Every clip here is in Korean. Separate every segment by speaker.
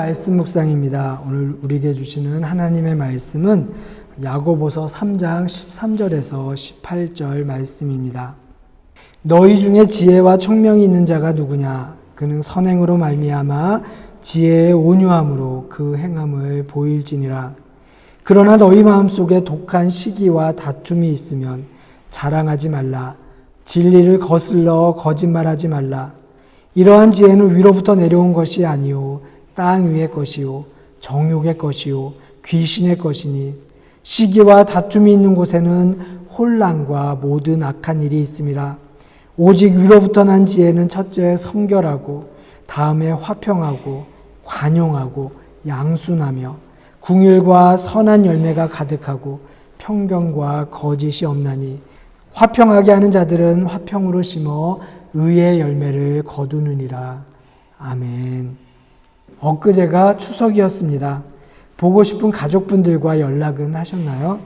Speaker 1: 말씀 묵상입니다. 오늘 우리에게 주시는 하나님의 말씀은 야고보서 3장 13절에서 18절 말씀입니다. 너희 중에 지혜와 총명이 있는 자가 누구냐? 그는 선행으로 말미암아 지혜의 온유함으로 그 행함을 보일지니라. 그러나 너희 마음속에 독한 시기와 다툼이 있으면 자랑하지 말라. 진리를 거슬러 거짓말하지 말라. 이러한 지혜는 위로부터 내려온 것이 아니요 땅 위의 것이요 정욕의 것이요 귀신의 것이니 시기와 다툼이 있는 곳에는 혼란과 모든 악한 일이 있음이라. 오직 위로부터 난 지혜는 첫째 성결하고 다음에 화평하고 관용하고 양순하며 궁율과 선한 열매가 가득하고 편견과 거짓이 없나니 화평하게 하는 자들은 화평으로 심어 의의 열매를 거두느니라. 아멘. 엊그제가 추석이었습니다. 보고 싶은 가족분들과 연락은 하셨나요?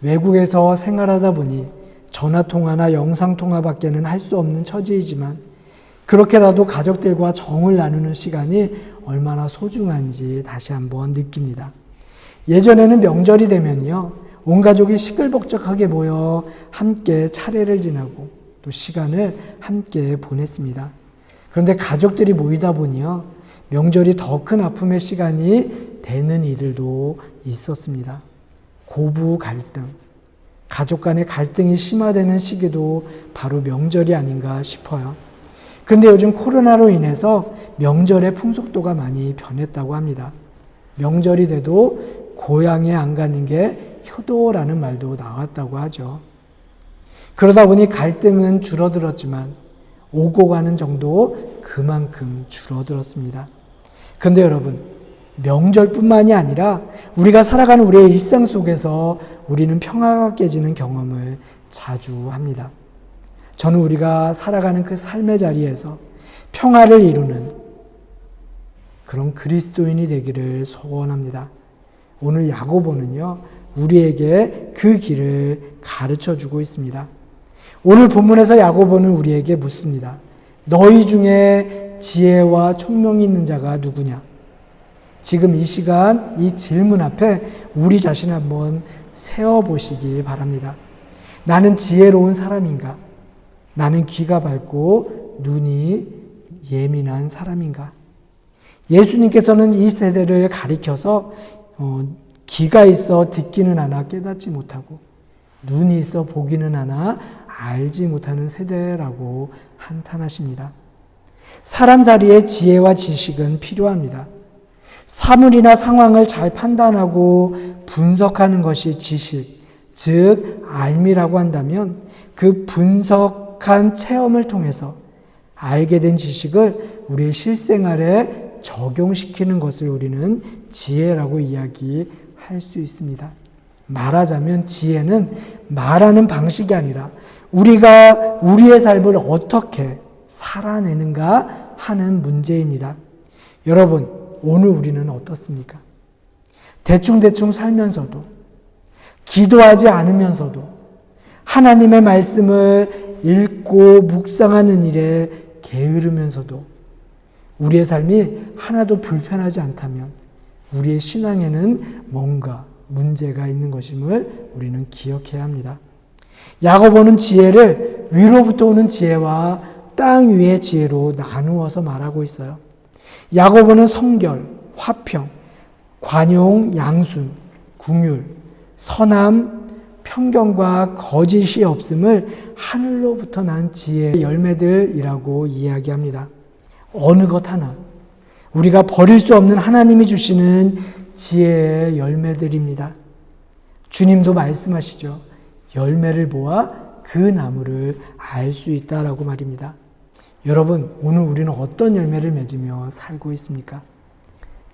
Speaker 1: 외국에서 생활하다 보니 전화통화나 영상통화밖에는 할 수 없는 처지이지만 그렇게라도 가족들과 정을 나누는 시간이 얼마나 소중한지 다시 한번 느낍니다. 예전에는 명절이 되면요, 온 가족이 시끌벅적하게 모여 함께 차례를 지내고 또 시간을 함께 보냈습니다. 그런데 가족들이 모이다 보니요, 명절이 더 큰 아픔의 시간이 되는 이들도 있었습니다. 고부 갈등, 가족 간의 갈등이 심화되는 시기도 바로 명절이 아닌가 싶어요. 그런데 요즘 코로나로 인해서 명절의 풍속도가 많이 변했다고 합니다. 명절이 돼도 고향에 안 가는 게 효도라는 말도 나왔다고 하죠. 그러다 보니 갈등은 줄어들었지만 오고 가는 정도 그만큼 줄어들었습니다. 그런데 여러분, 명절뿐만이 아니라 우리가 살아가는 우리의 일상 속에서 우리는 평화가 깨지는 경험을 자주 합니다. 저는 우리가 살아가는 그 삶의 자리에서 평화를 이루는 그런 그리스도인이 되기를 소원합니다. 오늘 야고보는요, 우리에게 그 길을 가르쳐주고 있습니다. 오늘 본문에서 야고보는 우리에게 묻습니다. 너희 중에 지혜와 총명이 있는 자가 누구냐? 지금 이 시간 이 질문 앞에 우리 자신을 한번 세어보시기 바랍니다. 나는 지혜로운 사람인가? 나는 귀가 밝고 눈이 예민한 사람인가? 예수님께서는 이 세대를 가리켜서 귀가 있어 듣기는 하나 깨닫지 못하고 눈이 있어 보기는 하나 알지 못하는 세대라고 한탄하십니다. 사람살이에 지혜와 지식은 필요합니다. 사물이나 상황을 잘 판단하고 분석하는 것이 지식, 즉 알미라고 한다면 그 분석한 체험을 통해서 알게 된 지식을 우리의 실생활에 적용시키는 것을 우리는 지혜라고 이야기할 수 있습니다. 말하자면 지혜는 말하는 방식이 아니라 우리가 우리의 삶을 어떻게 살아내는가 하는 문제입니다. 여러분, 오늘 우리는 어떻습니까? 대충대충 살면서도, 기도하지 않으면서도, 하나님의 말씀을 읽고 묵상하는 일에 게으르면서도 우리의 삶이 하나도 불편하지 않다면 우리의 신앙에는 뭔가 문제가 있는 것임을 우리는 기억해야 합니다. 야고보는 지혜를 위로부터 오는 지혜와 땅 위의 지혜로 나누어서 말하고 있어요. 야고보는 성결, 화평, 관용, 양순, 궁율, 선함, 편견과 거짓이 없음을 하늘로부터 난 지혜의 열매들이라고 이야기합니다. 어느 것 하나 우리가 버릴 수 없는 하나님이 주시는 지혜의 열매들입니다. 주님도 말씀하시죠. 열매를 보아 그 나무를 알 수 있다라고 말입니다. 여러분, 오늘 우리는 어떤 열매를 맺으며 살고 있습니까?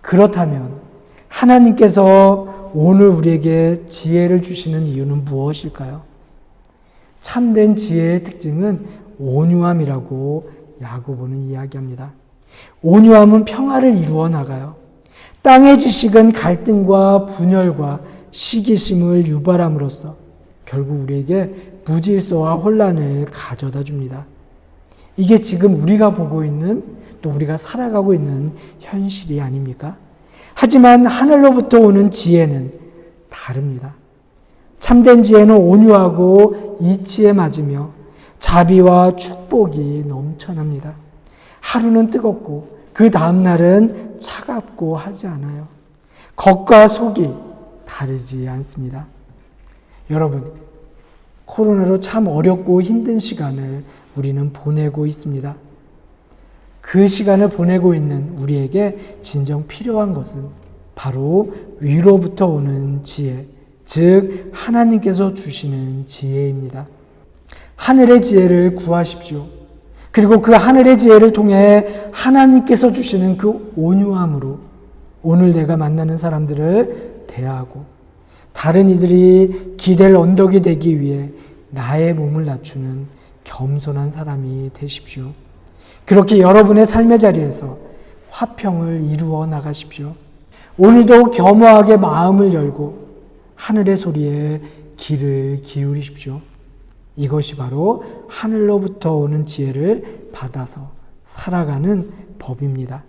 Speaker 1: 그렇다면 하나님께서 오늘 우리에게 지혜를 주시는 이유는 무엇일까요? 참된 지혜의 특징은 온유함이라고 야고보는 이야기합니다. 온유함은 평화를 이루어 나가요. 땅의 지식은 갈등과 분열과 시기심을 유발함으로써 결국 우리에게 무질서와 혼란을 가져다 줍니다. 이게 지금 우리가 보고 있는, 또 우리가 살아가고 있는 현실이 아닙니까? 하지만 하늘로부터 오는 지혜는 다릅니다. 참된 지혜는 온유하고 이치에 맞으며 자비와 축복이 넘쳐납니다. 하루는 뜨겁고 그 다음 날은 차갑고 하지 않아요. 겉과 속이 다르지 않습니다. 여러분, 코로나로 참 어렵고 힘든 시간을 우리는 보내고 있습니다. 그 시간을 보내고 있는 우리에게 진정 필요한 것은 바로 위로부터 오는 지혜, 즉 하나님께서 주시는 지혜입니다. 하늘의 지혜를 구하십시오. 그리고 그 하늘의 지혜를 통해 하나님께서 주시는 그 온유함으로 오늘 내가 만나는 사람들을 대하고 다른 이들이 기댈 언덕이 되기 위해 나의 몸을 낮추는 겸손한 사람이 되십시오. 그렇게 여러분의 삶의 자리에서 화평을 이루어 나가십시오. 오늘도 겸허하게 마음을 열고 하늘의 소리에 귀를 기울이십시오. 이것이 바로 하늘로부터 오는 지혜를 받아서 살아가는 법입니다.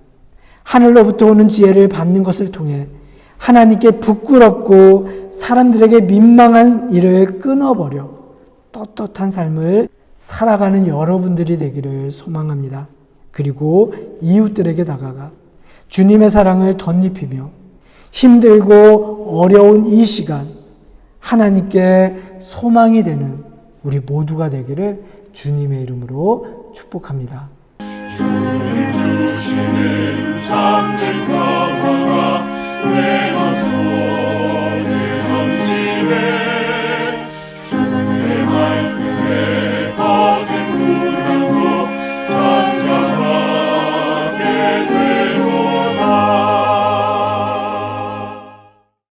Speaker 1: 하늘로부터 오는 지혜를 받는 것을 통해 하나님께 부끄럽고 사람들에게 민망한 일을 끊어버려 떳떳한 삶을 살아가는 여러분들이 되기를 소망합니다. 그리고 이웃들에게 다가가 주님의 사랑을 덧입히며 힘들고 어려운 이 시간 하나님께 소망이 되는 우리 모두가 되기를 주님의 이름으로 축복합니다.
Speaker 2: 주님 주시는 참된 평화가 내